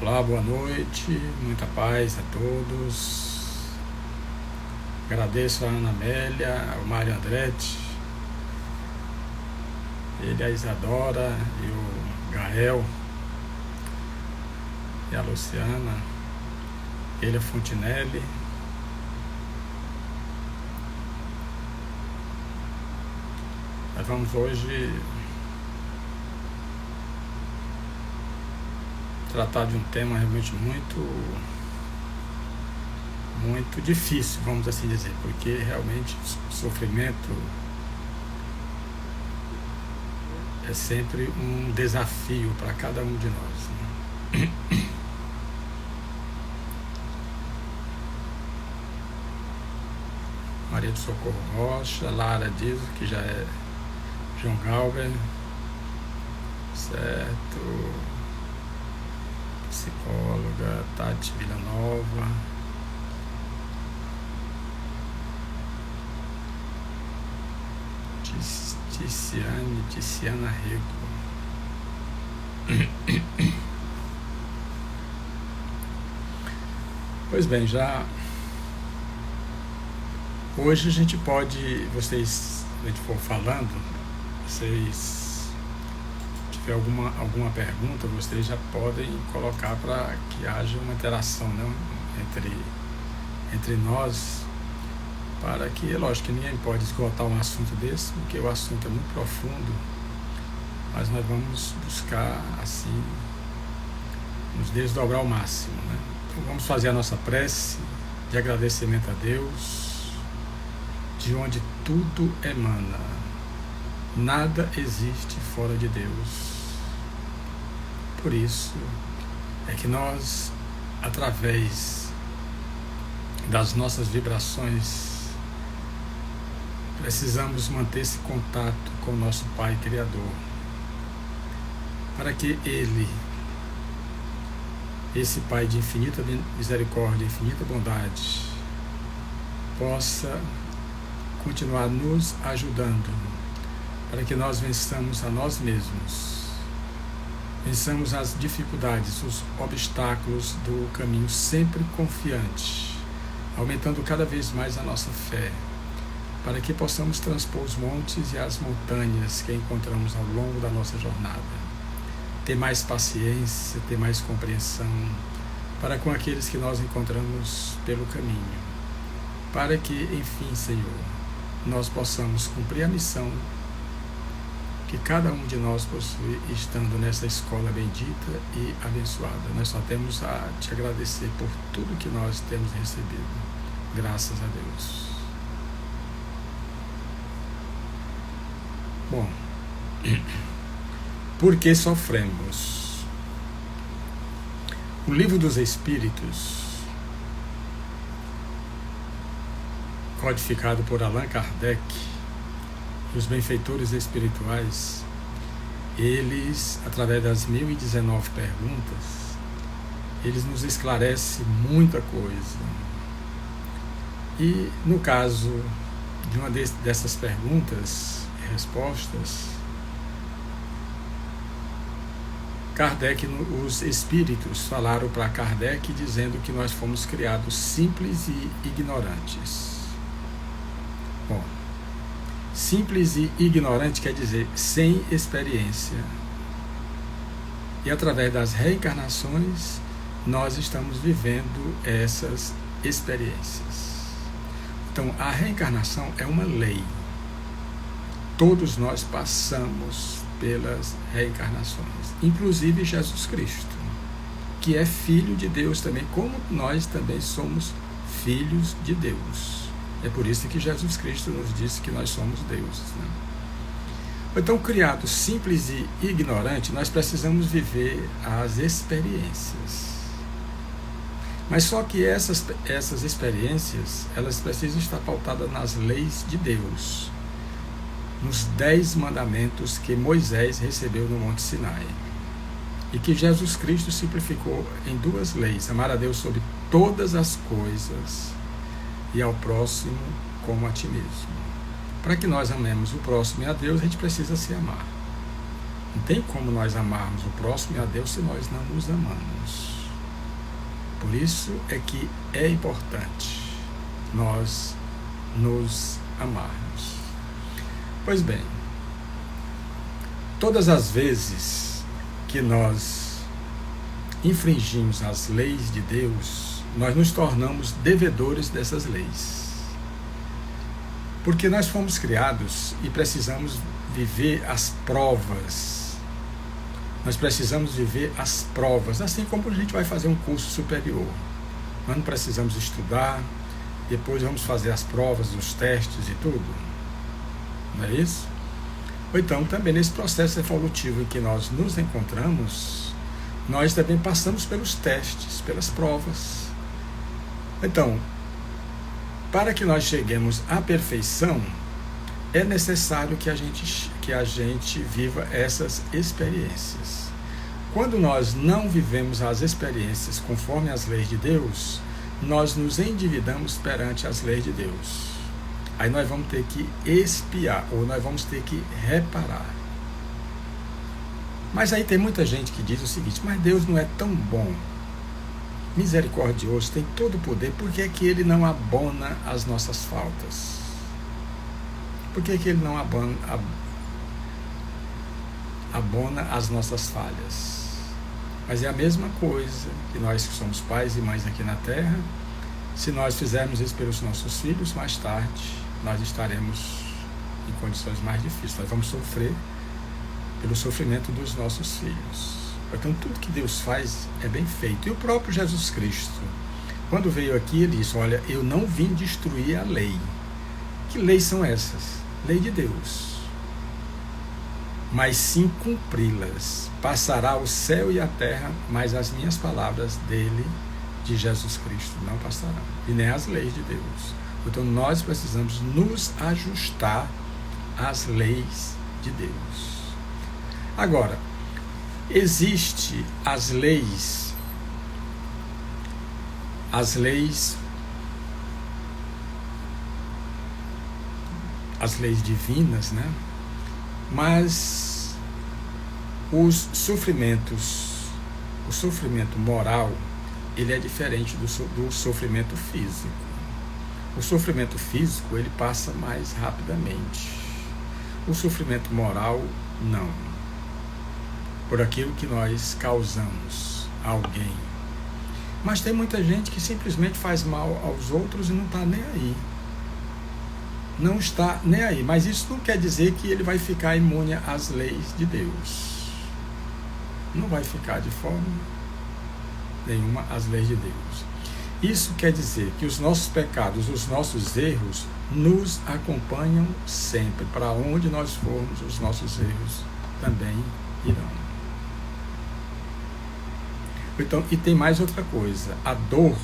Olá, boa noite, muita paz a todos. Agradeço a Ana Amélia, ao Mário Andretti, ele, a Isadora e o Gael e a Luciana, ele, a Fontinelli. Nós vamos hoje tratar de um tema realmente muito difícil, vamos assim dizer, porque realmente o sofrimento é sempre um desafio para cada um de nós, né? Maria do Socorro Rocha, Lara diz que já é João Galber, certo? Psicóloga Tati Villanova, Tiziana Rego. Pois bem, já hoje a gente pode, a gente for falando, vocês tiver alguma pergunta, vocês já podem colocar para que haja uma interação, né, entre nós, para que, lógico que ninguém pode esgotar um assunto desse, porque o assunto é muito profundo, mas nós vamos buscar, assim, nos desdobrar ao máximo, né? Então vamos fazer a nossa prece de agradecimento a Deus, de onde tudo emana. Nada existe fora de Deus. Por isso é que nós, através das nossas vibrações, precisamos manter esse contato com o nosso Pai Criador, para que Ele, esse Pai de infinita misericórdia, infinita bondade, possa continuar nos ajudando, para que nós vençamos a nós mesmos, vençamos as dificuldades, os obstáculos do caminho, sempre confiante, aumentando cada vez mais a nossa fé, para que possamos transpor os montes e as montanhas que encontramos ao longo da nossa jornada, ter mais paciência, ter mais compreensão para com aqueles que nós encontramos pelo caminho, para que, enfim, Senhor, nós possamos cumprir a missão que cada um de nós possui, estando nessa escola bendita e abençoada. Nós só temos a te agradecer por tudo que nós temos recebido. Graças a Deus. Bom, por que sofremos? O Livro dos Espíritos, codificado por Allan Kardec, os benfeitores espirituais, eles, através das 1019 perguntas, eles nos esclarecem muita coisa. E no caso de uma dessas perguntas e respostas, Kardec, os espíritos falaram para Kardec dizendo que nós fomos criados simples e ignorantes. Bom, simples e ignorante quer dizer sem experiência. E através das reencarnações, nós estamos vivendo essas experiências. Então, a reencarnação é uma lei. Todos nós passamos pelas reencarnações, inclusive Jesus Cristo, que é Filho de Deus também, como nós também somos filhos de Deus. É por isso que Jesus Cristo nos disse que nós somos deuses, né? Então, criados simples e ignorantes, nós precisamos viver as experiências. Mas só que essas experiências, elas precisam estar pautadas nas leis de Deus, nos 10 mandamentos que Moisés recebeu no Monte Sinai, e que Jesus Cristo simplificou em 2 leis: amar a Deus sobre todas as coisas e ao próximo como a ti mesmo. Para que nós amemos o próximo e a Deus, a gente precisa se amar. Não tem como nós amarmos o próximo e a Deus se nós não nos amamos. Por isso é que é importante nós nos amarmos. Pois bem, todas as vezes que nós infringimos as leis de Deus, nós nos tornamos devedores dessas leis. Porque nós fomos criados e precisamos viver as provas. Nós precisamos viver as provas, assim como a gente vai fazer um curso superior. Nós não precisamos estudar, depois vamos fazer as provas, os testes e tudo. Não é isso? Ou então, também nesse processo evolutivo em que nós nos encontramos, nós também passamos pelos testes, pelas provas. Então, para que nós cheguemos à perfeição, é necessário que a gente viva essas experiências. Quando nós não vivemos as experiências conforme as leis de Deus, nós nos endividamos perante as leis de Deus. Aí nós vamos ter que expiar, ou nós vamos ter que reparar. Mas aí tem muita gente que diz o seguinte: mas Deus não é tão bom, misericordioso, tem todo o poder, por que é que Ele não abona as nossas faltas? Por que é que Ele não abona as nossas falhas? Mas é a mesma coisa que nós que somos pais e mães aqui na Terra. Se nós fizermos isso pelos nossos filhos, mais tarde nós estaremos em condições mais difíceis. Nós vamos sofrer pelo sofrimento dos nossos filhos. Então, tudo que Deus faz é bem feito. E o próprio Jesus Cristo, quando veio aqui, ele disse: olha, eu não vim destruir a lei. Que leis são essas? Lei de Deus. Mas sim cumpri-las. Passará o céu e a terra, mas as minhas palavras dele, de Jesus Cristo, não passarão. E nem as leis de Deus. Então, nós precisamos nos ajustar às leis de Deus. Agora, existe as leis divinas, né? Mas o sofrimento moral, ele é diferente do sofrimento físico. O sofrimento físico, ele passa mais rapidamente. O sofrimento moral, não. Por aquilo que nós causamos a alguém. Mas tem muita gente que simplesmente faz mal aos outros e não está nem aí. Não está nem aí. Mas isso não quer dizer que ele vai ficar imune às leis de Deus. Não vai ficar de forma nenhuma às leis de Deus. Isso quer dizer que os nossos pecados, os nossos erros, nos acompanham sempre. Para onde nós formos, os nossos erros também irão. Então, e tem mais outra coisa: a dor,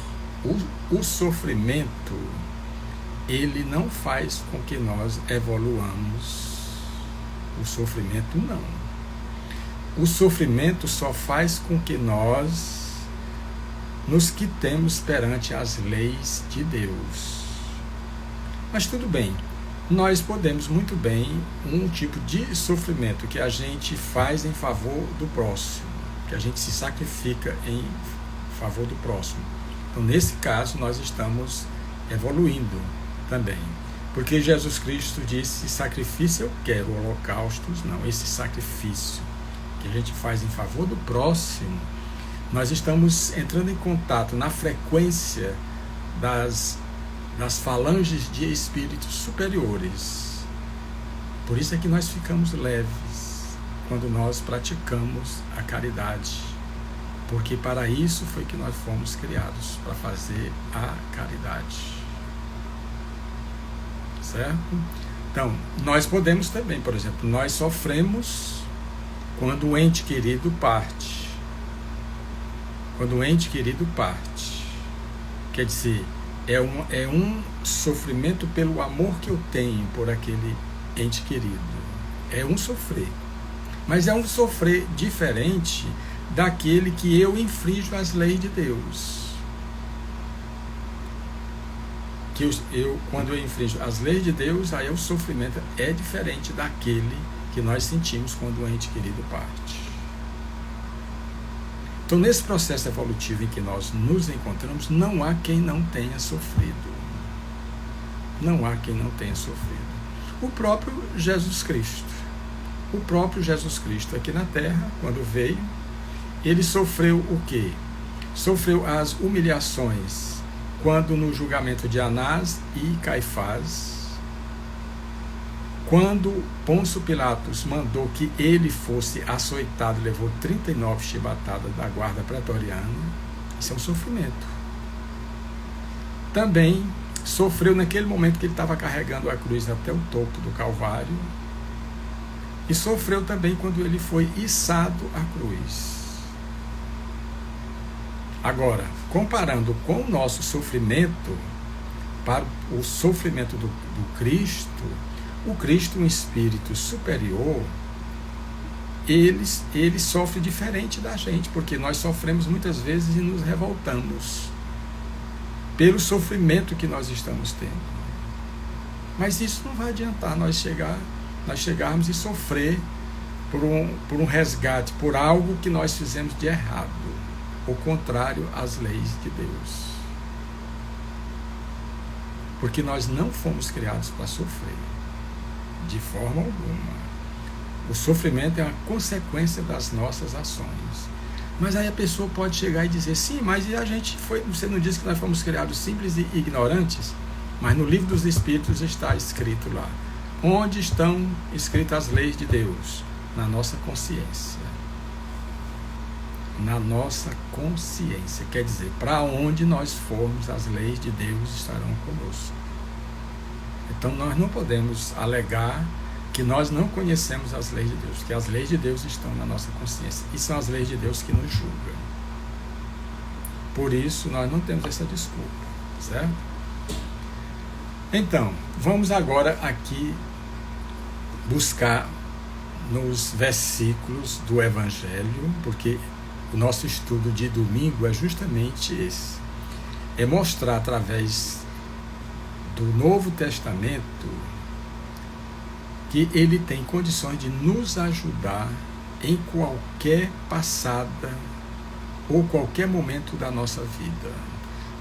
o sofrimento, ele não faz com que nós evoluamos. O sofrimento não. O sofrimento só faz com que nós nos quitemos perante as leis de Deus. Mas tudo bem, nós podemos muito bem um tipo de sofrimento que a gente faz em favor do próximo, que a gente se sacrifica em favor do próximo. Então, nesse caso, nós estamos evoluindo também. Porque Jesus Cristo disse: sacrifício eu quero, holocaustos não. Esse sacrifício que a gente faz em favor do próximo, nós estamos entrando em contato na frequência das falanges de espíritos superiores. Por isso é que nós ficamos leves quando nós praticamos a caridade. Porque para isso foi que nós fomos criados, para fazer a caridade. Certo? Então, nós podemos também, por exemplo, nós sofremos quando o ente querido parte. Quando o ente querido parte, quer dizer, é um sofrimento pelo amor que eu tenho por aquele ente querido. É um sofrer. Mas é um sofrer diferente daquele que eu infrinjo as leis de Deus. Quando eu infrinjo as leis de Deus, aí o sofrimento é diferente daquele que nós sentimos quando o ente querido parte. Então, nesse processo evolutivo em que nós nos encontramos, não há quem não tenha sofrido. Não há quem não tenha sofrido. O próprio Jesus Cristo. O próprio Jesus Cristo aqui na Terra, quando veio, ele sofreu o quê? Sofreu as humilhações quando no julgamento de Anás e Caifás, quando Pôncio Pilatos mandou que ele fosse açoitado, levou 39 chibatadas da guarda pretoriana. Isso é um sofrimento. Também sofreu naquele momento que ele estava carregando a cruz até o topo do Calvário. E sofreu também quando ele foi içado à cruz. Agora, comparando com o nosso sofrimento, para o sofrimento do Cristo, o Cristo, um espírito superior, ele sofre diferente da gente, porque nós sofremos muitas vezes e nos revoltamos pelo sofrimento que nós estamos tendo. Mas isso não vai adiantar nós chegarmos e sofrer por um resgate, por algo que nós fizemos de errado, ou contrário às leis de Deus. Porque nós não fomos criados para sofrer, de forma alguma. O sofrimento é uma consequência das nossas ações. Mas aí a pessoa pode chegar e dizer, sim, mas a gente foi, você não disse que nós fomos criados simples e ignorantes? Mas no livro dos Espíritos está escrito lá. Onde estão escritas as leis de Deus? Na nossa consciência. Na nossa consciência. Quer dizer, para onde nós formos, as leis de Deus estarão conosco. Então nós não podemos alegar que nós não conhecemos as leis de Deus, porque as leis de Deus estão na nossa consciência. E são as leis de Deus que nos julgam. Por isso nós não temos essa desculpa, certo? Então, vamos agora aqui buscar nos versículos do Evangelho, porque o nosso estudo de domingo é justamente esse. É mostrar através do Novo Testamento que ele tem condições de nos ajudar em qualquer passada ou qualquer momento da nossa vida.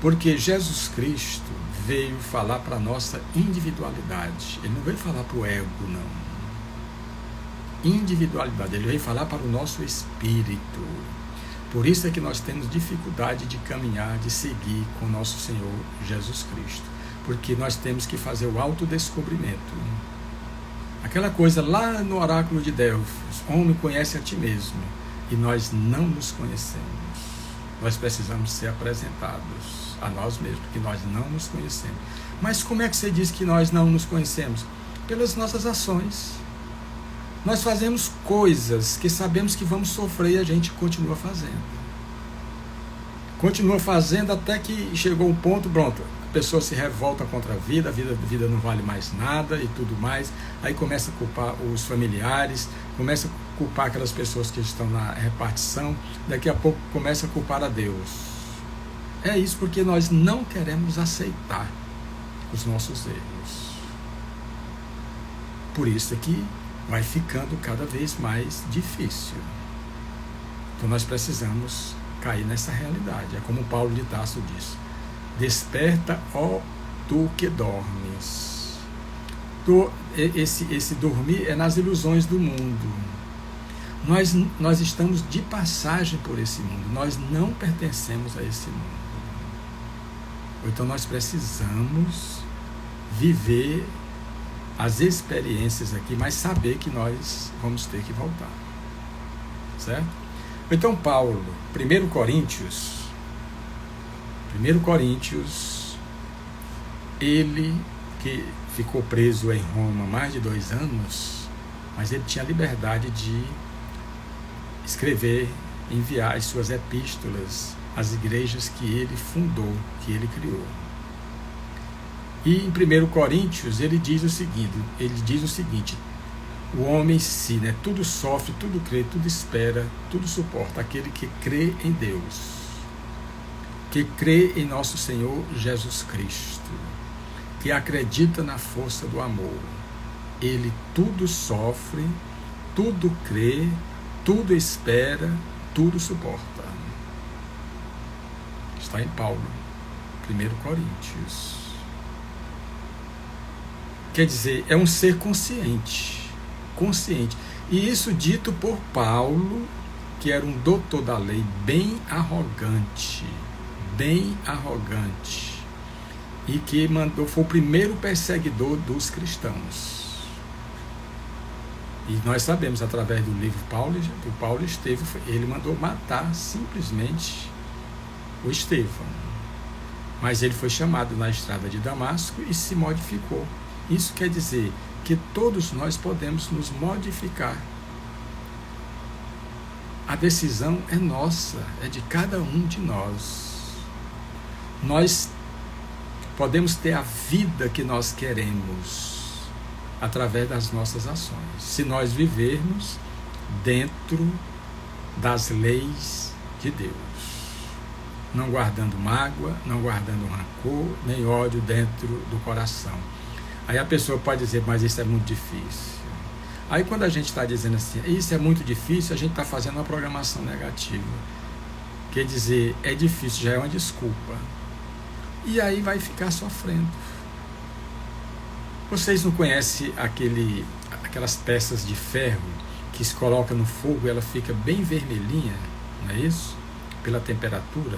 Porque Jesus Cristo veio falar para a nossa individualidade. Ele não veio falar para o ego, não. Individualidade. Ele veio falar para o nosso espírito. Por isso é que nós temos dificuldade de caminhar, de seguir com o nosso Senhor Jesus Cristo. Porque nós temos que fazer o autodescobrimento. Aquela coisa lá no oráculo de Delfos, homem, conhece a ti mesmo. E nós não nos conhecemos. Nós precisamos ser apresentados a nós mesmos, porque nós não nos conhecemos. Mas como é que você diz que nós não nos conhecemos? Pelas nossas ações. Nós fazemos coisas que sabemos que vamos sofrer e a gente continua fazendo. Continua fazendo até que chegou um ponto, pronto, a pessoa se revolta contra a vida não vale mais nada e tudo mais. Aí começa a culpar os familiares, começa a culpar aquelas pessoas que estão na repartição, daqui a pouco começa a culpar a Deus. É isso porque nós não queremos aceitar os nossos erros. Por isso é que vai ficando cada vez mais difícil. Então nós precisamos cair nessa realidade. É como Paulo de Tarso diz: desperta, ó tu que dormes. Esse dormir é nas ilusões do mundo. Nós estamos de passagem por esse mundo. Nós não pertencemos a esse mundo. Então nós precisamos viver as experiências aqui, mas saber que nós vamos ter que voltar. Certo? Então Paulo, 1 Coríntios, ele que ficou preso em Roma mais de 2 anos, mas ele tinha a liberdade de escrever, enviar as suas epístolas às igrejas que ele fundou, que ele criou. E em 1 Coríntios ele diz o seguinte, o homem em si, né, tudo sofre, tudo crê, tudo espera, tudo suporta, aquele que crê em Deus, que crê em nosso Senhor Jesus Cristo, que acredita na força do amor. Ele tudo sofre, tudo crê, tudo espera, tudo suporta. Está em Paulo, 1 Coríntios. Quer dizer, é um ser consciente. E isso dito por Paulo, que era um doutor da lei, bem arrogante, e que foi o primeiro perseguidor dos cristãos. E nós sabemos, através do livro Paulo ele mandou matar simplesmente o Estevão. Mas ele foi chamado na estrada de Damasco e se modificou. Isso quer dizer que todos nós podemos nos modificar. A decisão é nossa, é de cada um de nós. Nós podemos ter a vida que nós queremos através das nossas ações, se nós vivermos dentro das leis de Deus, não guardando mágoa, não guardando rancor, nem ódio dentro do coração. Aí a pessoa pode dizer, mas isso é muito difícil. Aí quando a gente está dizendo assim, isso é muito difícil, a gente está fazendo uma programação negativa. Quer dizer, é difícil, já é uma desculpa. E aí vai ficar sofrendo. Vocês não conhecem aquelas peças de ferro que se coloca no fogo e ela fica bem vermelhinha, não é isso? Pela temperatura.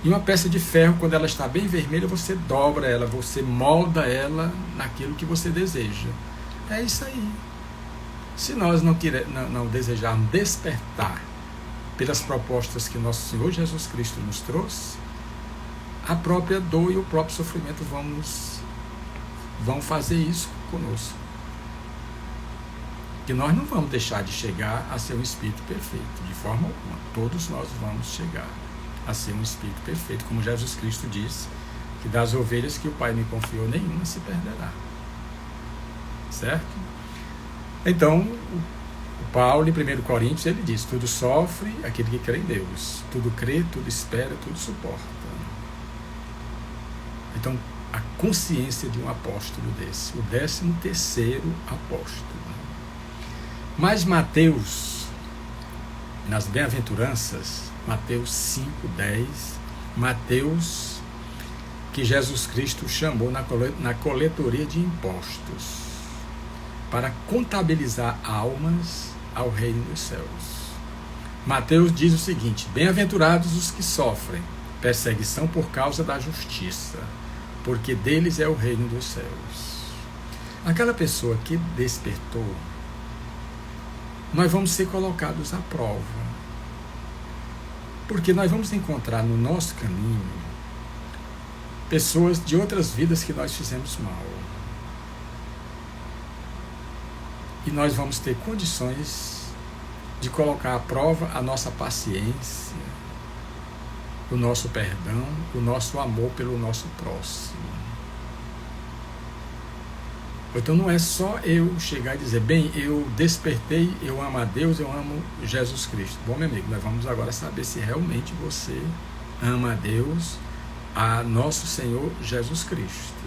E uma peça de ferro, quando ela está bem vermelha, você dobra ela, você molda ela naquilo que você deseja. É isso aí. Se nós não desejarmos despertar pelas propostas que nosso Senhor Jesus Cristo nos trouxe, a própria dor e o próprio sofrimento vão fazer isso conosco. Que nós não vamos deixar de chegar a ser um espírito perfeito, de forma alguma. Todos nós vamos chegar a ser um espírito perfeito, como Jesus Cristo disse, que das ovelhas que o Pai me confiou, nenhuma se perderá. Certo? Então, o Paulo, em 1 Coríntios, ele diz, tudo sofre aquele que crê em Deus, tudo crê, tudo espera, tudo suporta. Então, a consciência de um apóstolo desse, o 13º apóstolo. Mas Mateus, nas bem-aventuranças, Mateus 5:10, Mateus, que Jesus Cristo chamou na coletoria de impostos, para contabilizar almas ao reino dos céus. Mateus diz o seguinte, bem-aventurados os que sofrem perseguição por causa da justiça, porque deles é o reino dos céus. Aquela pessoa que despertou, nós vamos ser colocados à prova. Porque nós vamos encontrar no nosso caminho pessoas de outras vidas que nós fizemos mal. E nós vamos ter condições de colocar à prova a nossa paciência, o nosso perdão, o nosso amor pelo nosso próximo. Então não é só eu chegar e dizer, bem, eu despertei, eu amo a Deus, eu amo Jesus Cristo. Bom, meu amigo, nós vamos agora saber se realmente você ama a Deus, a nosso Senhor Jesus Cristo.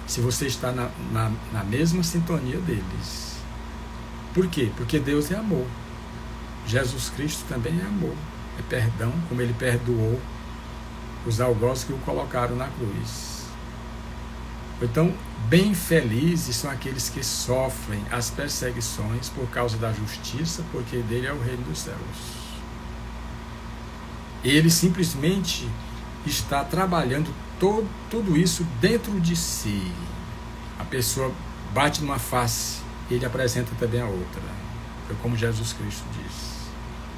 Se você está na mesma sintonia deles. Por quê? Porque Deus é amor. Jesus Cristo também é amor. É perdão, como ele perdoou os algozes que o colocaram na cruz. Então, bem felizes são aqueles que sofrem as perseguições por causa da justiça, porque dele é o reino dos céus. Ele simplesmente está trabalhando tudo isso dentro de si. A pessoa bate numa face, ele apresenta também a outra. Foi como Jesus Cristo disse.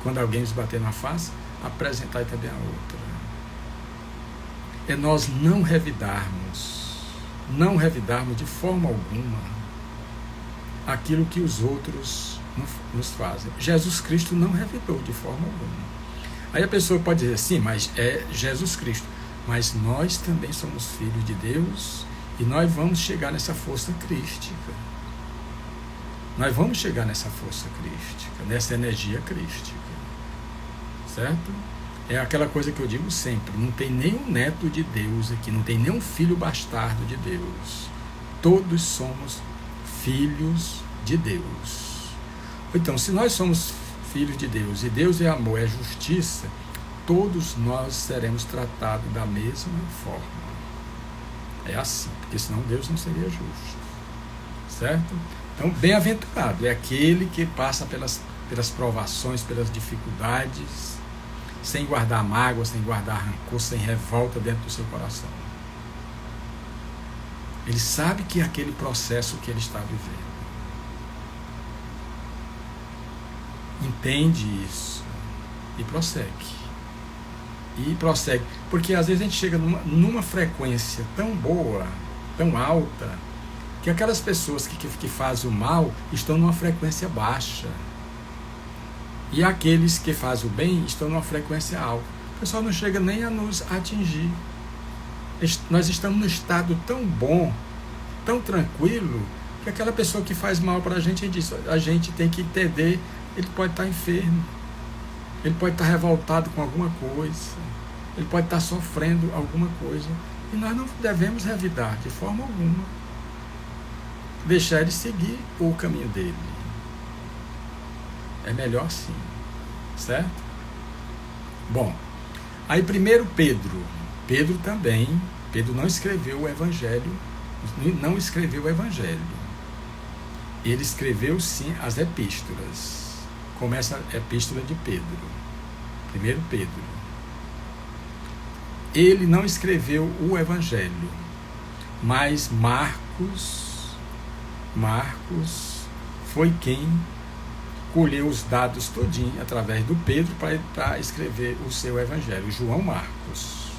Quando alguém nos bater na face, apresentai também a outra. É nós não revidarmos de forma alguma aquilo que os outros nos fazem. Jesus Cristo não revidou de forma alguma. Aí a pessoa pode dizer, sim, mas é Jesus Cristo. Mas nós também somos filhos de Deus e nós vamos chegar nessa força crística. Nós vamos chegar nessa força crística, nessa energia crística. Certo? É aquela coisa que eu digo sempre, não tem nenhum neto de Deus aqui, não tem nenhum filho bastardo de Deus. Todos somos filhos de Deus. Então, se nós somos filhos de Deus, e Deus é amor, é justiça, todos nós seremos tratados da mesma forma. É assim, porque senão Deus não seria justo. Certo? Então, bem-aventurado é aquele que passa pelas provações, pelas dificuldades, sem guardar mágoa, sem guardar rancor, sem revolta dentro do seu coração. Ele sabe que é aquele processo que ele está vivendo. Entende isso e prossegue. E prossegue. Porque às vezes a gente chega numa frequência tão boa, tão alta, que aquelas pessoas que fazem o mal estão numa frequência baixa. E aqueles que fazem o bem estão numa frequência alta. O pessoal não chega nem a nos atingir. Nós estamos num estado tão bom, tão tranquilo, que aquela pessoa que faz mal para a gente diz, a gente tem que entender, ele pode estar enfermo, ele pode estar revoltado com alguma coisa, ele pode estar sofrendo alguma coisa, e nós não devemos revidar de forma alguma, deixar ele seguir o caminho dele. É melhor assim, certo? Bom, aí primeiro Pedro também, Pedro não escreveu o Evangelho, ele escreveu sim as epístolas. Começa a epístola de Pedro, primeiro Pedro. Ele não escreveu o Evangelho, mas Marcos foi quem colheu os dados todinho através do Pedro para escrever o seu Evangelho. João Marcos,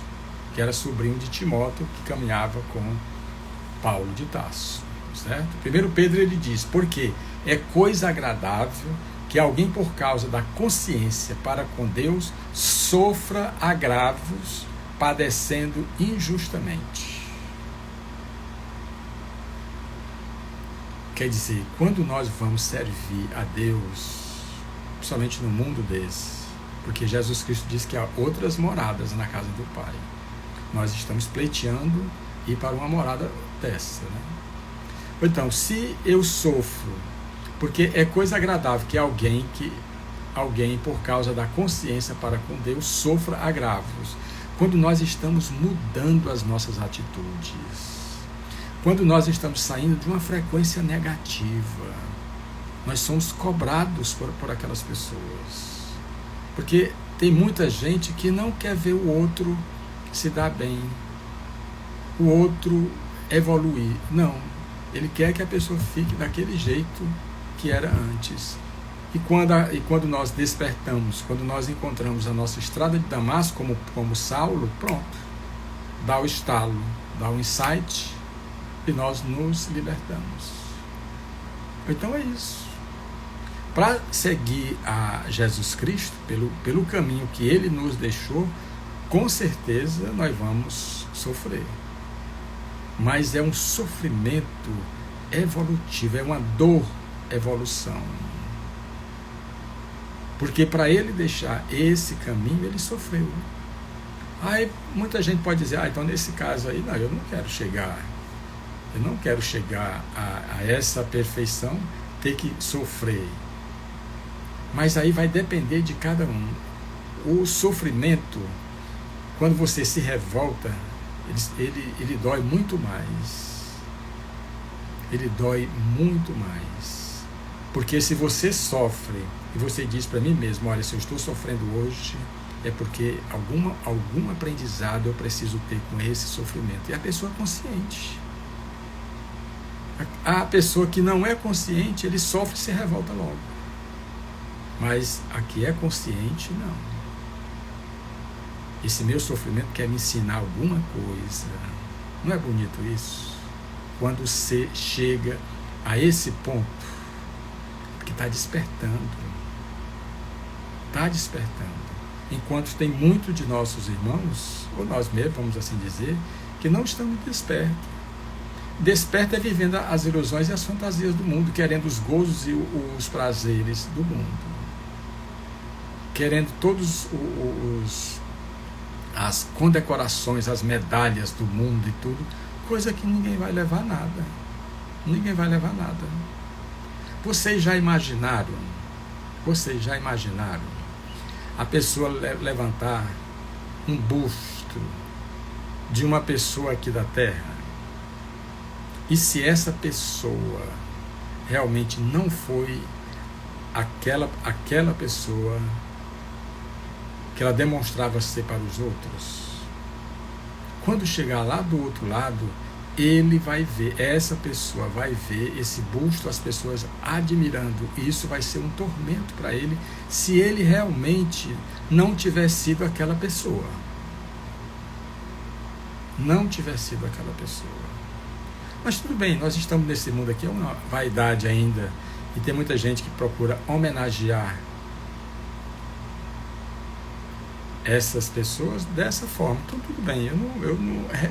que era sobrinho de Timóteo, que caminhava com Paulo de Tarso, certo? Primeiro Pedro ele diz, porque é coisa agradável que alguém por causa da consciência para com Deus sofra agravos, padecendo injustamente. Quer dizer, quando nós vamos servir a Deus, principalmente no mundo desse, porque Jesus Cristo diz que há outras moradas na casa do Pai, nós estamos pleiteando ir para uma morada dessa, né? Então, se eu sofro, porque é coisa agradável que alguém por causa da consciência para com Deus sofra agravos, quando nós estamos mudando as nossas atitudes, quando nós estamos saindo de uma frequência negativa, nós somos cobrados por aquelas pessoas, porque tem muita gente que não quer ver o outro se dar bem, o outro evoluir. Não, ele quer que a pessoa fique daquele jeito que era antes. E quando nós despertamos, quando nós encontramos a nossa estrada de Damasco como Saulo, pronto, dá o estalo, dá o insight e nós nos libertamos. Então é isso. Para seguir a Jesus Cristo pelo caminho que Ele nos deixou, com certeza nós vamos sofrer. Mas é um sofrimento evolutivo, é uma dor evolução. Porque para ele deixar esse caminho, ele sofreu. Aí muita gente pode dizer, então nesse caso aí, não, eu não quero chegar a essa perfeição, ter que sofrer. Mas aí vai depender de cada um. O sofrimento, quando você se revolta, ele dói muito mais. Ele dói muito mais. Porque se você sofre e você diz para mim mesmo, olha, se eu estou sofrendo hoje, é porque algum aprendizado eu preciso ter com esse sofrimento. E a pessoa consciente. A pessoa que não é consciente, ele sofre e se revolta logo. Mas a que é consciente, não. Esse meu sofrimento quer me ensinar alguma coisa. Não é bonito isso? Quando você chega a esse ponto, porque está despertando. Está despertando. Enquanto tem muitos de nossos irmãos, ou nós mesmos, vamos assim dizer, que não estamos despertos. Desperto é vivendo as ilusões e as fantasias do mundo, querendo os gozos e os prazeres do mundo. Querendo todos as condecorações, as medalhas do mundo e tudo, coisa que ninguém vai levar nada. Ninguém vai levar nada. Vocês já imaginaram a pessoa levantar um busto de uma pessoa aqui da Terra, e se essa pessoa realmente não foi aquela pessoa que ela demonstrava ser para os outros, quando chegar lá do outro lado, ele vai ver, essa pessoa vai ver esse busto, as pessoas admirando, e isso vai ser um tormento para ele, se ele realmente não tiver sido aquela pessoa. Não tiver sido aquela pessoa. Mas tudo bem, nós estamos nesse mundo aqui, é uma vaidade ainda, e tem muita gente que procura homenagear essas pessoas dessa forma. Então tudo bem,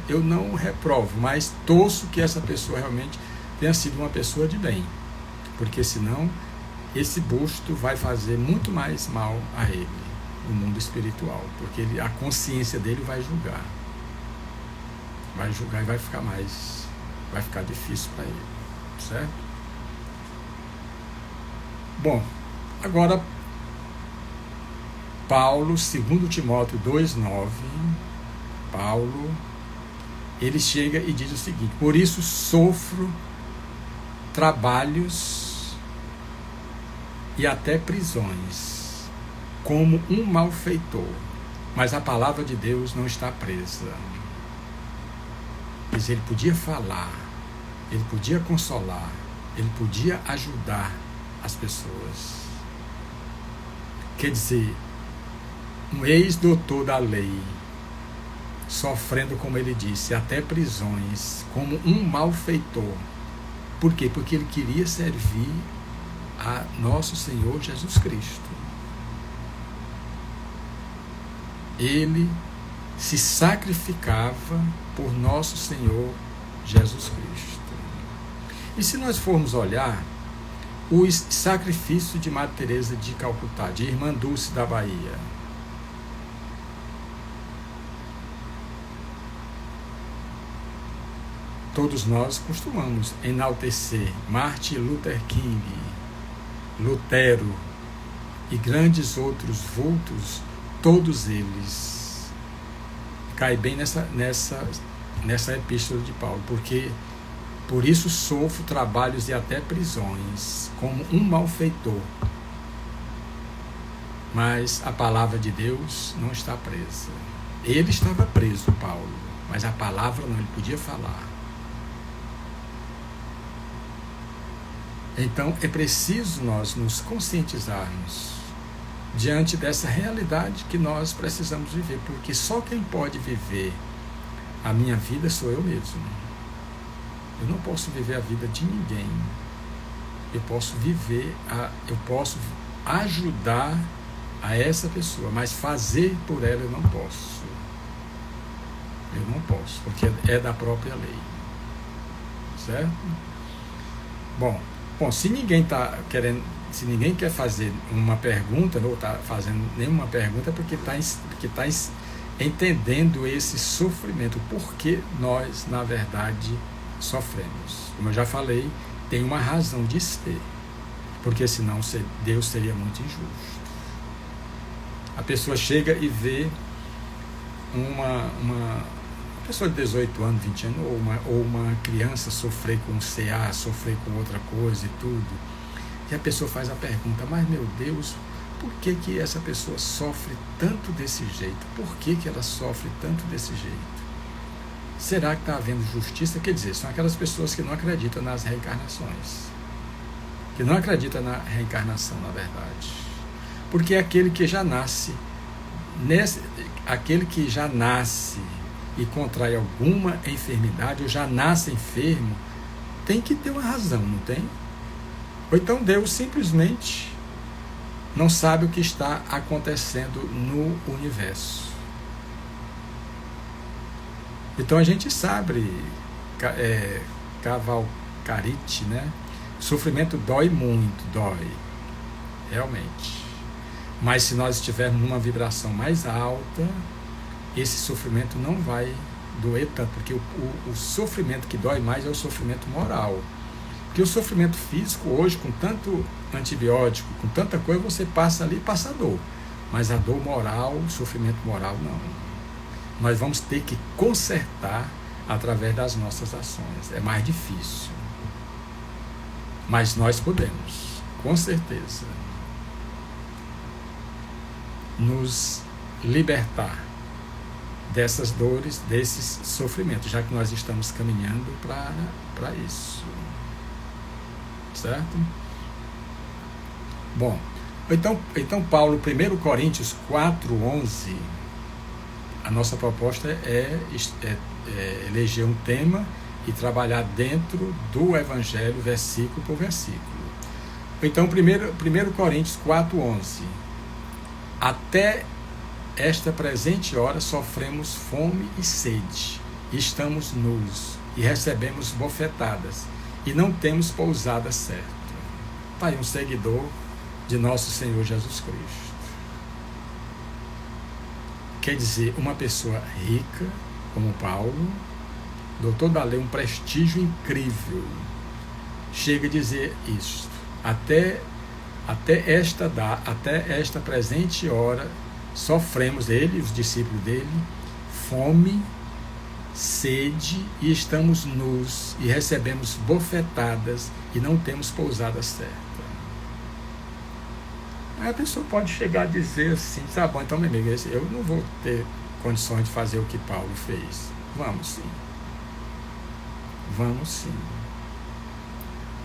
eu não reprovo, mas torço que essa pessoa realmente tenha sido uma pessoa de bem, porque senão esse busto vai fazer muito mais mal a ele no mundo espiritual, porque a consciência dele vai julgar e vai ficar difícil para ele, certo? Bom, agora Paulo, 2 Timóteo 2,9, Paulo, ele chega e diz o seguinte: por isso sofro trabalhos e até prisões, como um malfeitor, mas a palavra de Deus não está presa. Mas ele podia falar, ele podia consolar, ele podia ajudar as pessoas. Quer dizer, um ex-doutor da lei, sofrendo, como ele disse, até prisões, como um malfeitor. Por quê? Porque ele queria servir a nosso Senhor Jesus Cristo. Ele se sacrificava por nosso Senhor Jesus Cristo. E se nós formos olhar o sacrifício de Madre Teresa de Calcutá, de Irmã Dulce da Bahia, todos nós costumamos enaltecer Martin Luther King, Lutero e grandes outros vultos, todos eles caem bem nessa epístola de Paulo, porque por isso sofro trabalhos e até prisões, como um malfeitor. Mas a palavra de Deus não está presa. Ele estava preso, Paulo, mas a palavra não, ele podia falar. Então é preciso nós nos conscientizarmos diante dessa realidade que nós precisamos viver, porque só quem pode viver a minha vida sou eu mesmo. Eu não posso viver a vida de ninguém. Eu posso ajudar a essa pessoa, mas fazer por ela eu não posso. Eu não posso, porque é da própria lei. Certo? Bom, se ninguém quer fazer uma pergunta, não está fazendo nenhuma pergunta, é porque está entendendo esse sofrimento, porque nós, na verdade, sofremos. Como eu já falei, tem uma razão de ser, porque senão Deus seria muito injusto. A pessoa chega e vê uma pessoa de 18 anos, 20 anos, ou uma criança sofrer com CA, sofrer com outra coisa e tudo, e a pessoa faz a pergunta: mas meu Deus, por que essa pessoa sofre tanto desse jeito? Por que ela sofre tanto desse jeito? Será que está havendo justiça? Quer dizer, são aquelas pessoas que não acreditam nas reencarnações, que não acreditam na reencarnação, na verdade, porque aquele que já nasce e contrai alguma enfermidade, ou já nasce enfermo, tem que ter uma razão, não tem? Ou então Deus simplesmente não sabe o que está acontecendo no universo. Então a gente sabe, Cavalcarite, né? Sofrimento dói muito, dói, realmente. Mas se nós estivermos numa vibração mais alta, esse sofrimento não vai doer tanto, porque o sofrimento que dói mais é o sofrimento moral. Porque o sofrimento físico hoje, com tanto antibiótico, com tanta coisa, você passa ali e passa dor. Mas a dor moral, o sofrimento moral, não. Nós vamos ter que consertar através das nossas ações. É mais difícil. Mas nós podemos, com certeza, nos libertar dessas dores, desses sofrimentos, já que nós estamos caminhando para isso. Certo? Bom, então Paulo, 1 Coríntios 4:11, a nossa proposta é eleger um tema e trabalhar dentro do Evangelho, versículo por versículo. Então, 1 Coríntios 4:11, até esta presente hora sofremos fome e sede, estamos nus e recebemos bofetadas, e não temos pousada certa. Está aí um seguidor de nosso Senhor Jesus Cristo. Quer dizer, uma pessoa rica, como Paulo, doutor da lei, um prestígio incrível, chega a dizer isto: até esta presente hora sofremos, ele e os discípulos dele, fome, sede, e estamos nus e recebemos bofetadas e não temos pousada certa. Aí a pessoa pode chegar a dizer assim: tá bom, então, meu amigo, eu não vou ter condições de fazer o que Paulo fez. Vamos sim. Vamos sim.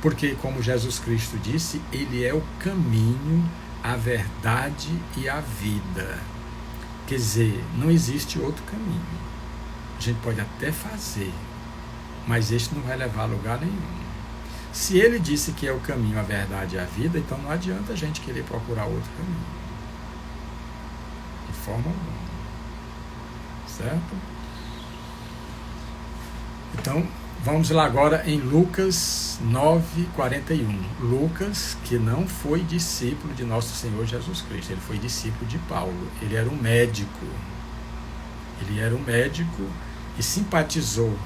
Porque, como Jesus Cristo disse, ele é o caminho, a verdade e a vida. Quer dizer, não existe outro caminho. A gente pode até fazer, mas este não vai levar a lugar nenhum. Se ele disse que é o caminho, a verdade e a vida, então não adianta a gente querer procurar outro caminho. De forma alguma. Certo? Então, vamos lá agora em Lucas 9:41. Lucas, que não foi discípulo de nosso Senhor Jesus Cristo, ele foi discípulo de Paulo. Ele era um médico. Ele era um médico e simpatizou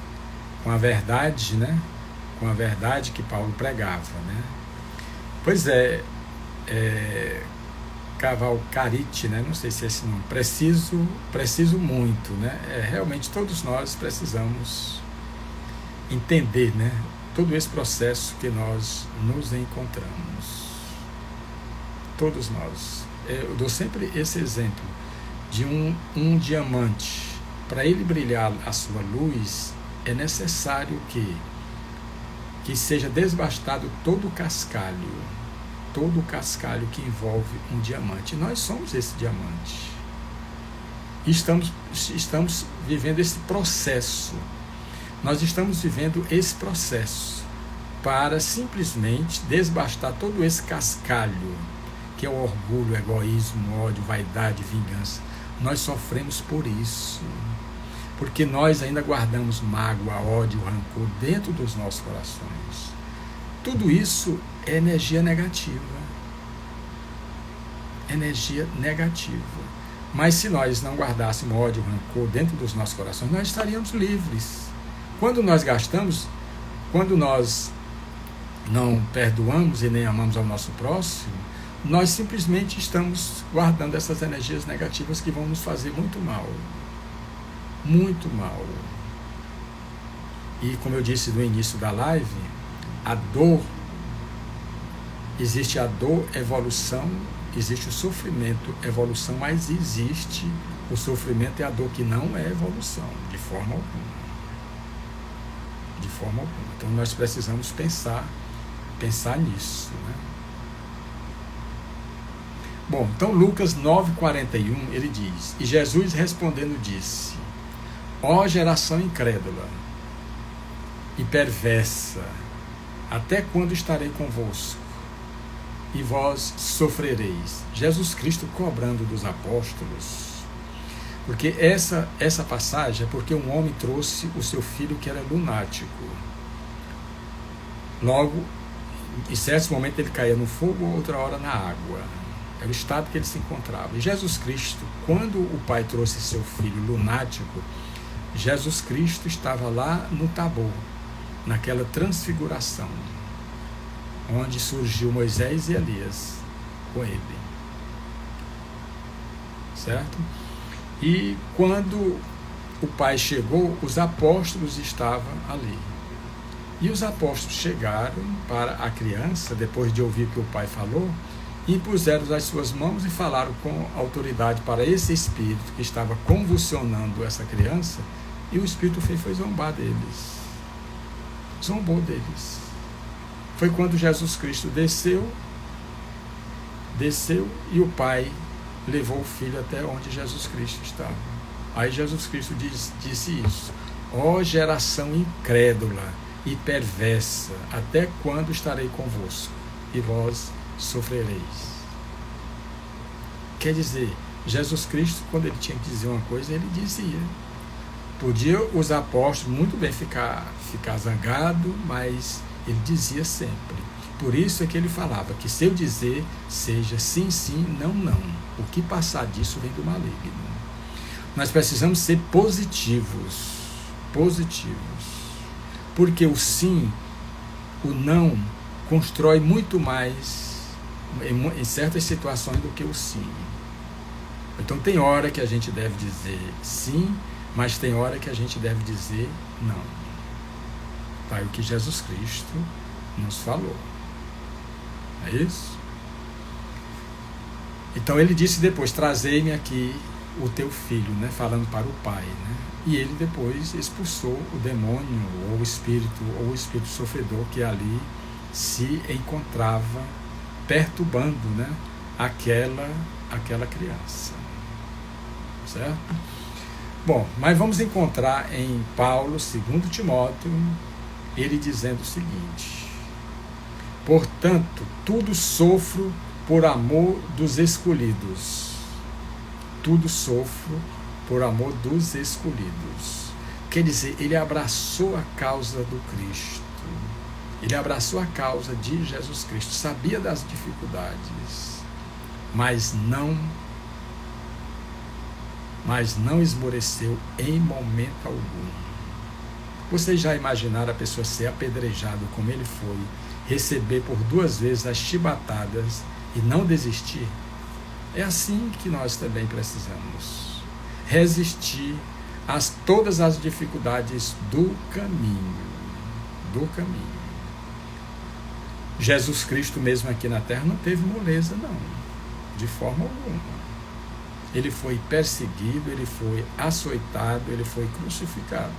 com a verdade, né? Com a verdade que Paulo pregava, né? Pois Cavalcarite, né? Não sei se é esse nome. Preciso muito, né? Realmente todos nós precisamos entender, né? Todo esse processo que nós nos encontramos. Todos nós. Eu dou sempre esse exemplo de um diamante. Para ele brilhar a sua luz, é necessário que seja desbastado todo o cascalho que envolve um diamante. Nós somos esse diamante. Estamos vivendo esse processo. Nós estamos vivendo esse processo para simplesmente desbastar todo esse cascalho, que é o orgulho, o egoísmo, o ódio, vaidade, vingança. Nós sofremos por isso, porque nós ainda guardamos mágoa, ódio, rancor dentro dos nossos corações. Tudo isso é energia negativa. Energia negativa. Mas se nós não guardássemos ódio, rancor dentro dos nossos corações, nós estaríamos livres. Quando nós gastamos, quando nós não perdoamos e nem amamos ao nosso próximo, nós simplesmente estamos guardando essas energias negativas que vão nos fazer muito mal. Muito mal. E como eu disse no início da live, a dor, existe a dor, evolução, existe o sofrimento, evolução, mas existe o sofrimento e a dor que não é evolução, de forma alguma. De forma alguma. Então nós precisamos pensar nisso, né? Bom, então Lucas 9:41, ele diz: e Jesus respondendo disse: ó geração incrédula e perversa, até quando estarei convosco? E vós sofrereis. Jesus Cristo cobrando dos apóstolos, porque essa passagem é porque um homem trouxe o seu filho que era lunático. Logo, em certo momento ele caía no fogo, outra hora na água. Era o estado que ele se encontrava. E Jesus Cristo, quando o pai trouxe seu filho lunático, Jesus Cristo estava lá no Tabor, naquela transfiguração, onde surgiu Moisés e Elias com ele. certo? E quando o pai chegou, os apóstolos estavam ali. E os apóstolos chegaram para a criança, depois de ouvir o que o pai falou, impuseram as suas mãos e falaram com autoridade para esse espírito que estava convulsionando essa criança, e o espírito foi zombar deles. Zombou deles. Foi quando Jesus Cristo desceu e o pai levou o filho até onde Jesus Cristo estava. Aí Jesus Cristo disse isso: ó geração incrédula e perversa, até quando estarei convosco e vós sofrereis? Quer dizer, Jesus Cristo, quando ele tinha que dizer uma coisa, ele dizia. Podia os apóstolos muito bem ficar zangado, mas ele dizia sempre. Por isso é que ele falava que se eu dizer, seja sim, sim, não, não. O que passar disso vem do maligno. Nós precisamos ser positivos. Porque o sim, o não, constrói muito mais em certas situações do que o sim. Então tem hora que a gente deve dizer sim, mas tem hora que a gente deve dizer não. Tá, é o que Jesus Cristo nos falou. É isso? Então ele disse depois: trazei-me aqui o teu filho, né? Falando para o pai, né? E ele depois expulsou o demônio ou o espírito sofredor que ali se encontrava perturbando, né? aquela criança, certo? Bom, mas vamos encontrar em Paulo, 2 Timóteo, ele dizendo o seguinte: portanto, tudo sofro por amor dos escolhidos. Tudo sofro por amor dos escolhidos. Quer dizer, ele abraçou a causa do Cristo. Ele abraçou a causa de Jesus Cristo. Sabia das dificuldades, mas não esmoreceu em momento algum. Vocês já imaginaram a pessoa ser apedrejada como ele foi, receber por 2 vezes as chibatadas e não desistir? É assim que nós também precisamos resistir a todas as dificuldades do caminho. Jesus Cristo mesmo aqui na terra não teve moleza, não, de forma alguma. Ele foi perseguido, ele foi açoitado, ele foi crucificado.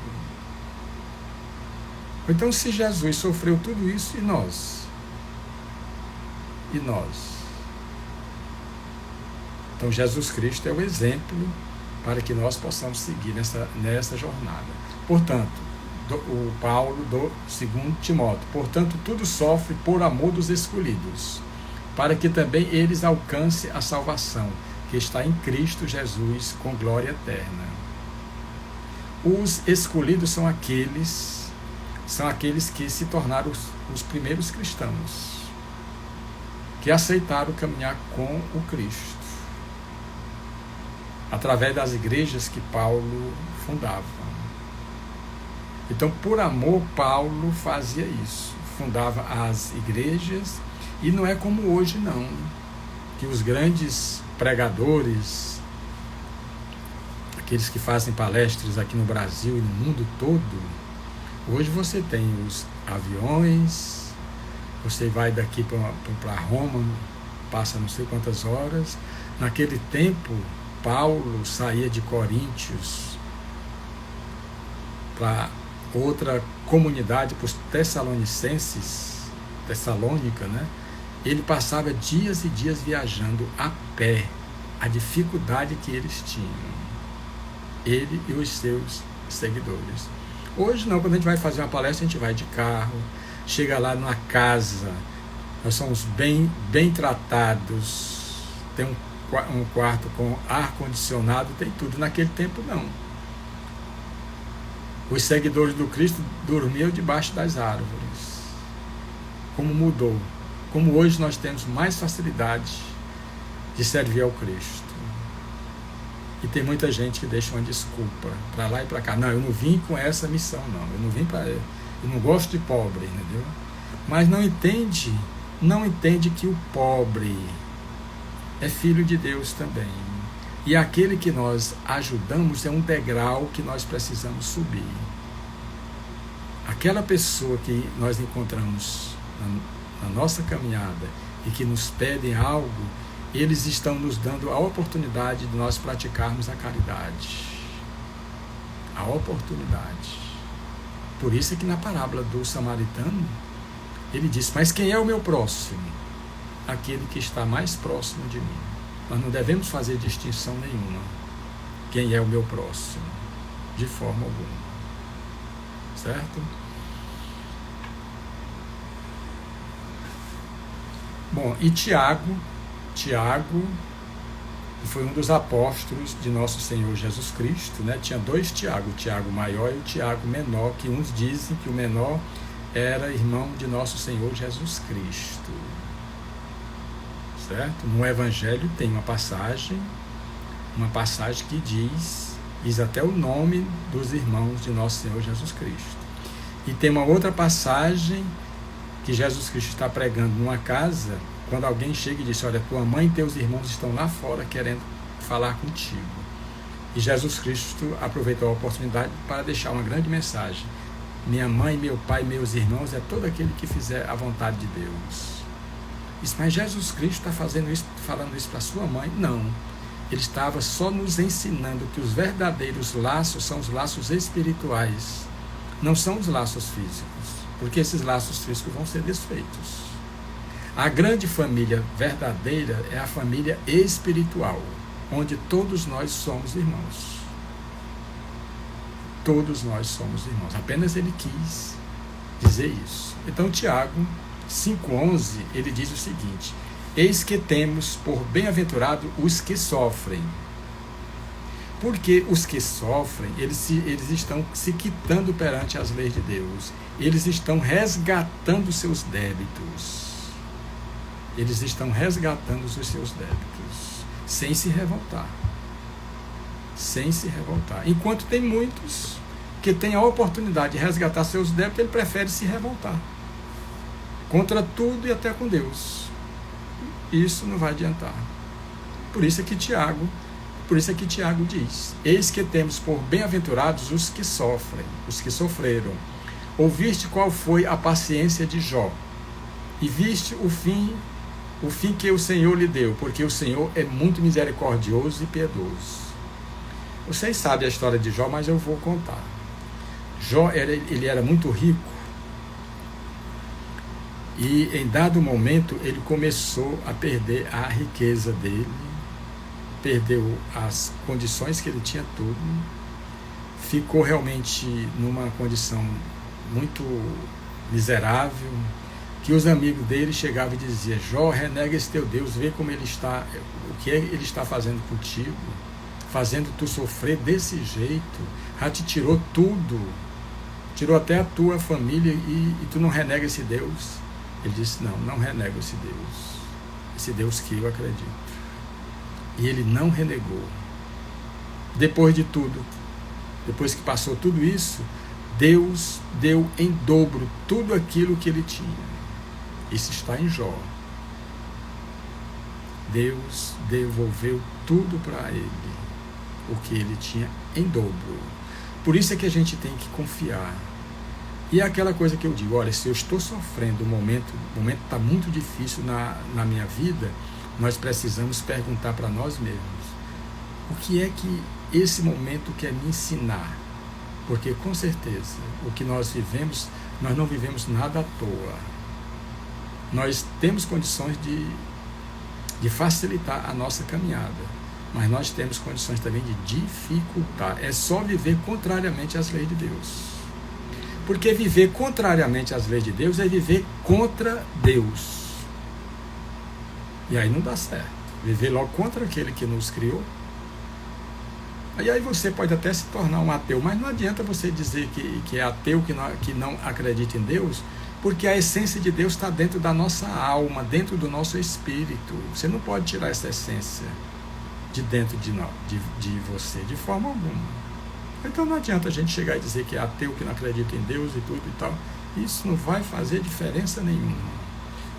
Então, se Jesus sofreu tudo isso, e nós? Então, Jesus Cristo é o exemplo para que nós possamos seguir nessa jornada. Portanto, o Paulo do 2 Timóteo: portanto, tudo sofre por amor dos escolhidos, para que também eles alcancem a salvação que está em Cristo Jesus com glória eterna. Os escolhidos são aqueles que se tornaram os primeiros cristãos, que aceitaram caminhar com o Cristo, através das igrejas que Paulo fundava. Então, por amor, Paulo fazia isso, fundava as igrejas, e não é como hoje, não, que os grandes pregadores, aqueles que fazem palestras aqui no Brasil e no mundo todo, hoje você tem os aviões, você vai daqui para Roma, passa não sei quantas horas. Naquele tempo, Paulo saía de Coríntios para outra comunidade, para os Tessalônica, né? Ele passava dias e dias viajando a pé, a dificuldade que eles tinham, ele e os seus seguidores. Hoje não, quando a gente vai fazer uma palestra, a gente vai de carro, chega lá numa casa, nós somos bem tratados, tem um quarto com ar-condicionado, tem tudo. Naquele tempo, não. Os seguidores do Cristo dormiam debaixo das árvores. Como mudou. Como hoje nós temos mais facilidade de servir ao Cristo. E tem muita gente que deixa uma desculpa para lá e para cá. Não, eu não vim com essa missão, não. Eu não vim para... Eu não gosto de pobre, entendeu? Mas não entende que o pobre é filho de Deus também. E aquele que nós ajudamos é um degrau que nós precisamos subir. Aquela pessoa que nós encontramos na nossa caminhada e que nos pedem algo, eles estão nos dando a oportunidade de nós praticarmos a caridade. A oportunidade. Por isso é que na parábola do samaritano, ele diz: mas quem é o meu próximo? Aquele que está mais próximo de mim. Nós não devemos fazer distinção nenhuma. Quem é o meu próximo? De forma alguma. Certo? Bom, e Tiago foi um dos apóstolos de nosso Senhor Jesus Cristo, né? Tinha dois Tiago, o Tiago maior e o Tiago menor, que uns dizem que o menor era irmão de nosso Senhor Jesus Cristo. Certo? No Evangelho tem uma passagem que diz até o nome dos irmãos de nosso Senhor Jesus Cristo. E tem uma outra passagem que Jesus Cristo está pregando numa casa, quando alguém chega e diz: olha, tua mãe e teus irmãos estão lá fora querendo falar contigo. E Jesus Cristo aproveitou a oportunidade para deixar uma grande mensagem: minha mãe, meu pai, meus irmãos é todo aquele que fizer a vontade de Deus. Mas Jesus Cristo está falando isso para sua mãe? Não. Ele estava só nos ensinando que os verdadeiros laços são os laços espirituais, não são os laços físicos, porque esses laços físicos vão ser desfeitos. A grande família verdadeira é a família espiritual, onde todos nós somos irmãos. Todos nós somos irmãos. Apenas ele quis dizer isso. Então, Tiago 5,11, ele diz o seguinte: eis que temos por bem-aventurado os que sofrem. Porque os que sofrem, eles estão se quitando perante as leis de Deus. Eles estão resgatando seus débitos. Eles estão resgatando os seus débitos, sem se revoltar. Sem se revoltar. Enquanto tem muitos que têm a oportunidade de resgatar seus débitos, ele prefere se revoltar. Contra tudo e até com Deus. Isso não vai adiantar. Por isso é que Tiago diz: eis que temos por bem-aventurados os que sofrem, os que sofreram. Ouviste qual foi a paciência de Jó, e viste o fim que o Senhor lhe deu, porque o Senhor é muito misericordioso e piedoso. Vocês sabem a história de Jó, mas eu vou contar. Jó ele era muito rico, e em dado momento ele começou a perder a riqueza dele, perdeu as condições que ele tinha tudo, ficou realmente numa condição muito miserável, que os amigos dele chegavam e diziam: Jó, renega esse teu Deus, vê como ele está, o que ele está fazendo contigo, fazendo tu sofrer desse jeito, já te tirou tudo, tirou até a tua família e tu não renega esse Deus. Ele disse: não renego esse Deus que eu acredito. E ele não renegou. Depois de tudo, depois que passou tudo isso, Deus deu em dobro tudo aquilo que ele tinha. Isso está em Jó. Deus devolveu tudo para ele, o que ele tinha em dobro. Por isso é que a gente tem que confiar. E é aquela coisa que eu digo: olha, se eu estou sofrendo, o momento está muito difícil na minha vida, nós precisamos perguntar para nós mesmos: o que é que esse momento quer me ensinar? Porque com certeza, o que nós vivemos, nós não vivemos nada à toa. Nós temos condições de facilitar a nossa caminhada, mas nós temos condições também de dificultar. É só viver contrariamente às leis de Deus. Porque viver contrariamente às leis de Deus é viver contra Deus. E aí não dá certo. Viver logo contra aquele que nos criou. E aí você pode até se tornar um ateu, mas não adianta você dizer que é ateu, que não acredita em Deus, porque a essência de Deus está dentro da nossa alma, dentro do nosso espírito. Você não pode tirar essa essência de dentro de você, de forma alguma. Então não adianta a gente chegar e dizer que é ateu, que não acredita em Deus e tudo e tal. Isso não vai fazer diferença nenhuma.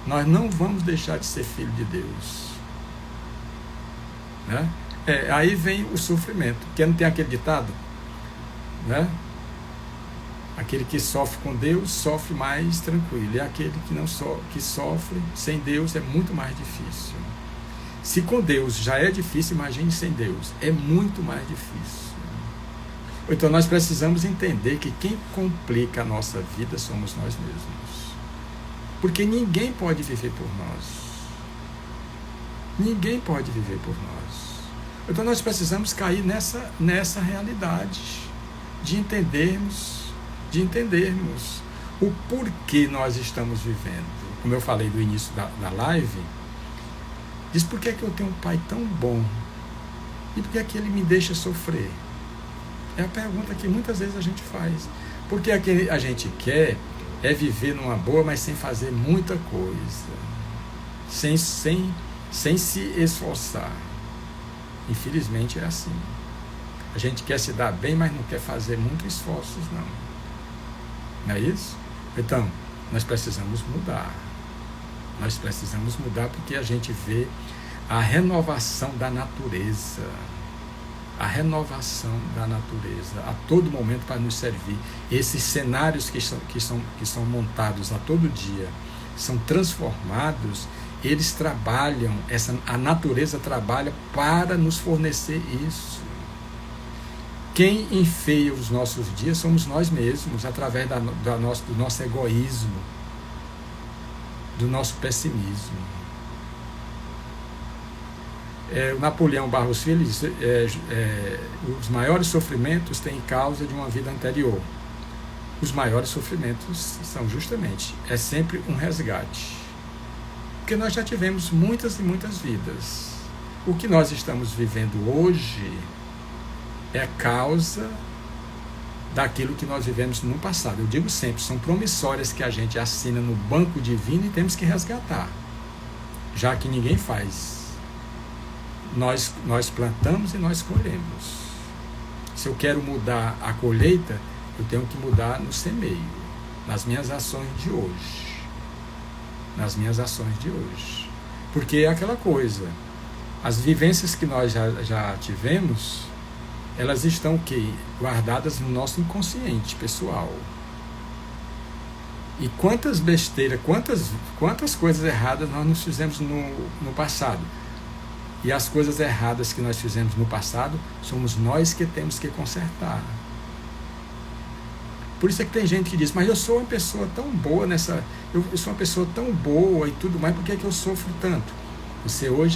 Nós não vamos deixar de ser filho de Deus, né? Aí vem o sofrimento, porque não tem aquele ditado, né? Aquele que sofre com Deus sofre mais tranquilo, e aquele que não que sofre sem Deus é muito mais difícil. Se com Deus já é difícil, imagine sem Deus, é muito mais difícil. Então nós precisamos entender que quem complica a nossa vida somos nós mesmos, porque ninguém pode viver por nós, ninguém pode viver por nós. Então nós precisamos cair nessa realidade de entendermos o porquê nós estamos vivendo. Como eu falei do início da live, diz: por que é que eu tenho um pai tão bom? E por que é que ele me deixa sofrer? É a pergunta que muitas vezes a gente faz. Porque a gente quer viver numa boa, mas sem fazer muita coisa, sem se esforçar. Infelizmente é assim. A gente quer se dar bem, mas não quer fazer muitos esforços, não. Não é isso? Então, nós precisamos mudar. Nós precisamos mudar porque a gente vê a renovação da natureza. A renovação da natureza a todo momento para nos servir. Esses cenários que são montados a todo dia, são transformados, eles trabalham, a natureza trabalha para nos fornecer isso. Quem enfeia os nossos dias somos nós mesmos, através do nosso egoísmo, do nosso pessimismo. O Napoleão Barros Filho diz: os maiores sofrimentos têm causa de uma vida anterior. Os maiores sofrimentos são justamente, sempre um resgate. Porque nós já tivemos muitas e muitas vidas. O que nós estamos vivendo hoje é causa daquilo que nós vivemos no passado. Eu digo sempre, são promissórias que a gente assina no banco divino e temos que resgatar, já que ninguém faz. Nós plantamos e nós colhemos. Se eu quero mudar a colheita, eu tenho que mudar no semeio, nas minhas ações de hoje. Nas minhas ações de hoje. Porque é aquela coisa, as vivências que nós já tivemos, elas estão guardadas no nosso inconsciente pessoal. E quantas besteiras, quantas coisas erradas nós nos fizemos no passado. E as coisas erradas que nós fizemos no passado, somos nós que temos que consertar. Por isso é que tem gente que diz: mas eu sou uma pessoa tão boa eu sou uma pessoa tão boa e tudo mais, por que é que eu sofro tanto? Você é uma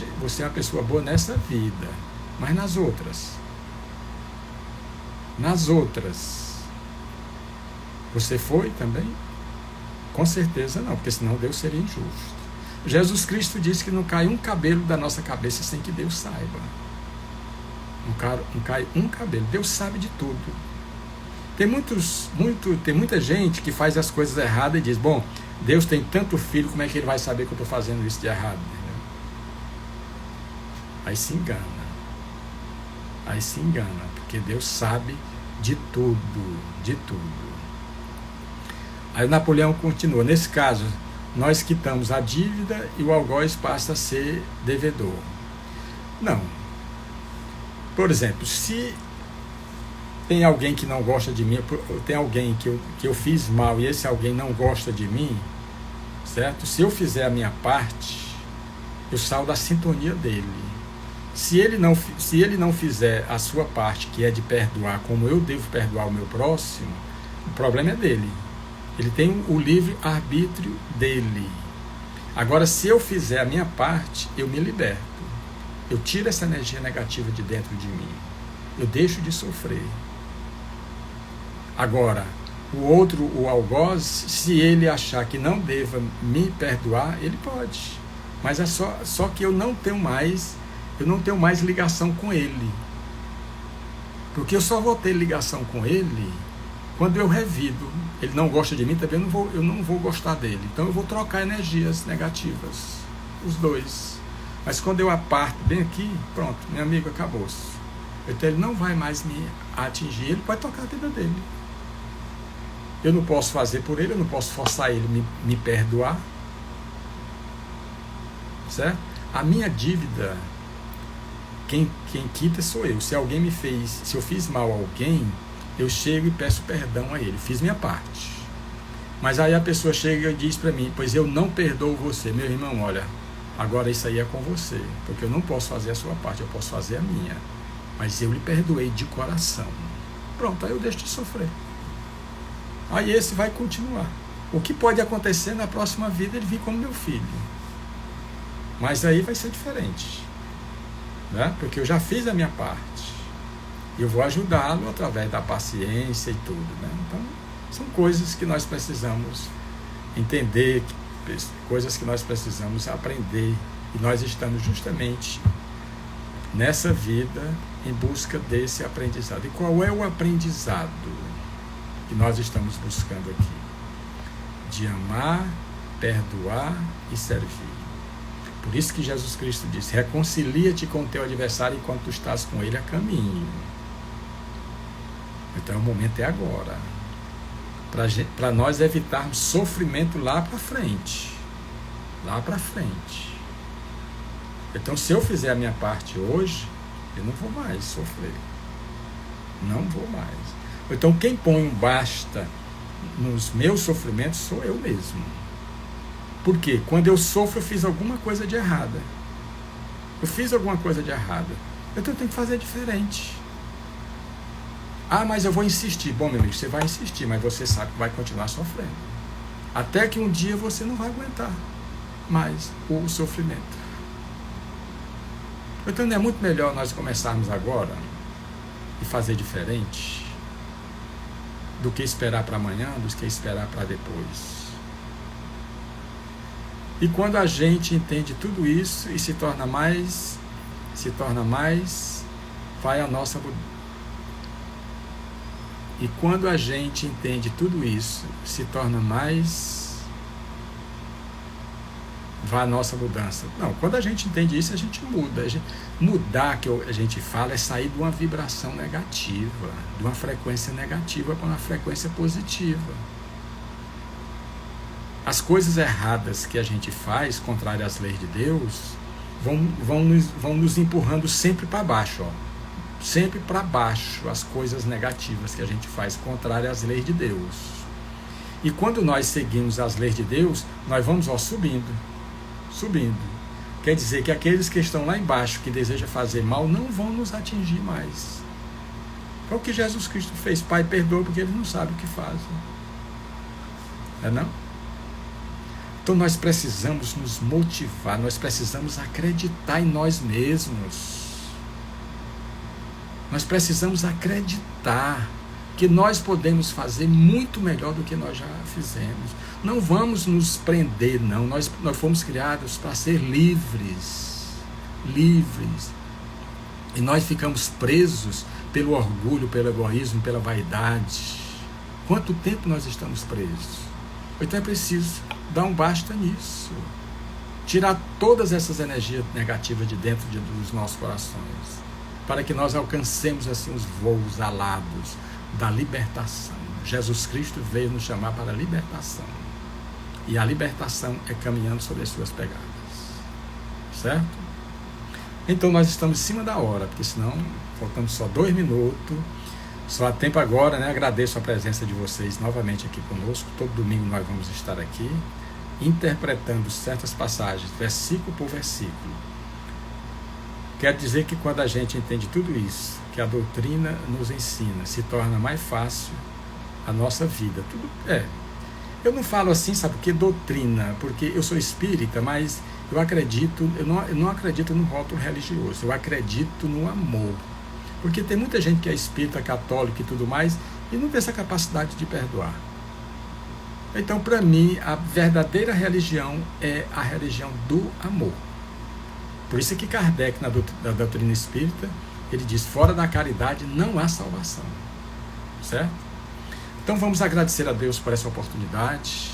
pessoa boa nessa vida, mas nas outras, você foi também? Com certeza não, porque senão Deus seria injusto. Jesus Cristo disse que não cai um cabelo da nossa cabeça sem que Deus saiba. Não cai um cabelo. Deus sabe de tudo. Tem muita gente que faz as coisas erradas e diz: bom, Deus tem tanto filho, como é que ele vai saber que eu estou fazendo isso de errado? Entendeu? Aí se engana, porque Deus sabe de tudo, de tudo. Aí Napoleão continua: nesse caso, nós quitamos a dívida e o algoz passa a ser devedor. Não. Por exemplo, se tem alguém que não gosta de mim, tem alguém que eu fiz mal e esse alguém não gosta de mim, certo? Se eu fizer a minha parte, eu saio da sintonia dele. Se ele não fizer a sua parte, que é de perdoar como eu devo perdoar o meu próximo, o problema é dele. Ele tem o livre arbítrio dele. Agora, se eu fizer a minha parte, eu me liberto. Eu tiro essa energia negativa de dentro de mim. Eu deixo de sofrer. Eu O outro, o algoz, se ele achar que não deva me perdoar, ele pode. Mas é só que eu não tenho mais ligação com ele. Porque eu só vou ter ligação com ele quando eu revido. Ele não gosta de mim, também eu não vou gostar dele. Então eu vou trocar energias negativas, os dois. Mas quando eu aparto bem aqui, pronto, meu amigo, acabou-se. Então ele não vai mais me atingir, ele pode tocar a vida dele. Eu não posso fazer por ele, eu não posso forçar ele me perdoar. Certo? A minha dívida Quem quita sou eu. Se eu fiz mal a alguém, eu chego e peço perdão a ele, fiz minha parte. Mas aí a pessoa chega e diz para mim, pois eu não perdoo você. Meu irmão, olha, agora isso aí é com você, porque eu não posso fazer a sua parte, eu posso fazer a minha. Mas eu lhe perdoei de coração. Pronto, aí eu deixo de sofrer. Aí esse vai continuar. O que pode acontecer na próxima vida, ele vir como meu filho. Mas aí vai ser diferente, né? Porque eu já fiz a minha parte. E eu vou ajudá-lo através da paciência e tudo, né? Então, são coisas que nós precisamos entender, coisas que nós precisamos aprender. E nós estamos justamente nessa vida em busca desse aprendizado. E qual é o aprendizado que nós estamos buscando aqui? De amar, perdoar e servir. Por isso que Jesus Cristo disse, reconcilia-te com o teu adversário enquanto tu estás com ele a caminho. Então o momento é agora. Para nós evitarmos sofrimento lá para frente. Lá para frente. Então se eu fizer a minha parte hoje, eu não vou mais sofrer. Não vou mais. Então quem põe um basta nos meus sofrimentos sou eu mesmo. Por quê? Quando eu sofro, eu fiz alguma coisa de errada. Eu fiz alguma coisa de errada. Então eu tenho que fazer diferente. Ah, mas eu vou insistir. Bom, meu amigo, você vai insistir, mas você sabe que vai continuar sofrendo. Até que um dia você não vai aguentar mais o sofrimento. Então não é muito melhor nós começarmos agora e fazer diferente do que esperar para amanhã, do que esperar para depois. E quando a gente entende tudo isso e se torna mais, vai a nossa mudança. E quando a gente entende tudo isso, se torna mais, vai a nossa mudança. Não, quando a gente entende isso, a gente muda. Mudar, que a gente fala, é sair de uma vibração negativa, de uma frequência negativa para uma frequência positiva. As coisas erradas que a gente faz, contrárias às leis de Deus, vão nos empurrando sempre para baixo, ó. Sempre para baixo as coisas negativas que a gente faz, contrárias às leis de Deus. E quando nós seguimos as leis de Deus, nós vamos subindo. Quer dizer que aqueles que estão lá embaixo, que desejam fazer mal, não vão nos atingir mais. É o que Jesus Cristo fez. Pai, perdoa porque eles não sabem o que fazem. Não? Então nós precisamos nos motivar, nós precisamos acreditar em nós mesmos. Nós precisamos acreditar que nós podemos fazer muito melhor do que nós já fizemos. Não vamos nos prender, não. Nós fomos criados para ser livres. Livres. E nós ficamos presos pelo orgulho, pelo egoísmo, pela vaidade. Quanto tempo nós estamos presos? Então é preciso dar um basta nisso. Tirar todas essas energias negativas de dentro dos nossos corações. Para que nós alcancemos assim os voos alados da libertação. Jesus Cristo veio nos chamar para a libertação. E a libertação é caminhando sobre as suas pegadas. Certo? Então nós estamos em cima da hora, porque senão faltando só 2 minutos. Só há tempo agora, né? Agradeço a presença de vocês novamente aqui conosco. Todo domingo nós vamos estar aqui interpretando certas passagens, versículo por versículo. Quer dizer que quando a gente entende tudo isso, que a doutrina nos ensina, se torna mais fácil a nossa vida. Tudo Eu não falo assim, sabe o que? Doutrina, porque eu sou espírita, mas eu não acredito no rótulo religioso, eu acredito no amor. Porque tem muita gente que é espírita, católica e tudo mais, e não tem essa capacidade de perdoar. Então, para mim, a verdadeira religião é a religião do amor. Por isso que Kardec, na doutrina espírita, ele diz, fora da caridade não há salvação. Certo? Então vamos agradecer a Deus por essa oportunidade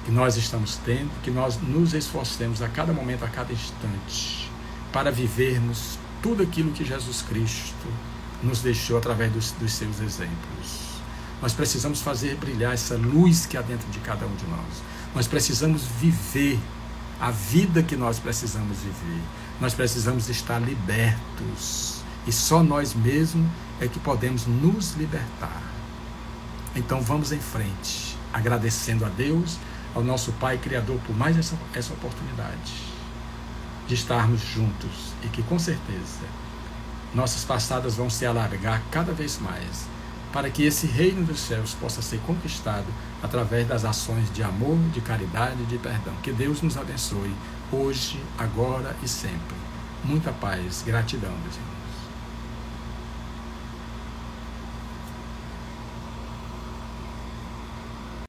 que nós estamos tendo, que nós nos esforcemos a cada momento, a cada instante, para vivermos tudo aquilo que Jesus Cristo nos deixou através dos seus exemplos. Nós precisamos fazer brilhar essa luz que há dentro de cada um de nós. Nós precisamos viver a vida que nós precisamos viver. nós precisamos estar libertos. E só nós mesmos é que podemos nos libertar. Então vamos em frente, agradecendo a Deus, ao nosso Pai Criador, por mais essa oportunidade de estarmos juntos, e que com certeza nossas passadas vão se alargar cada vez mais, para que esse reino dos céus possa ser conquistado através das ações de amor, de caridade e de perdão. Que Deus nos abençoe hoje, agora e sempre. Muita paz, gratidão, meus irmãos.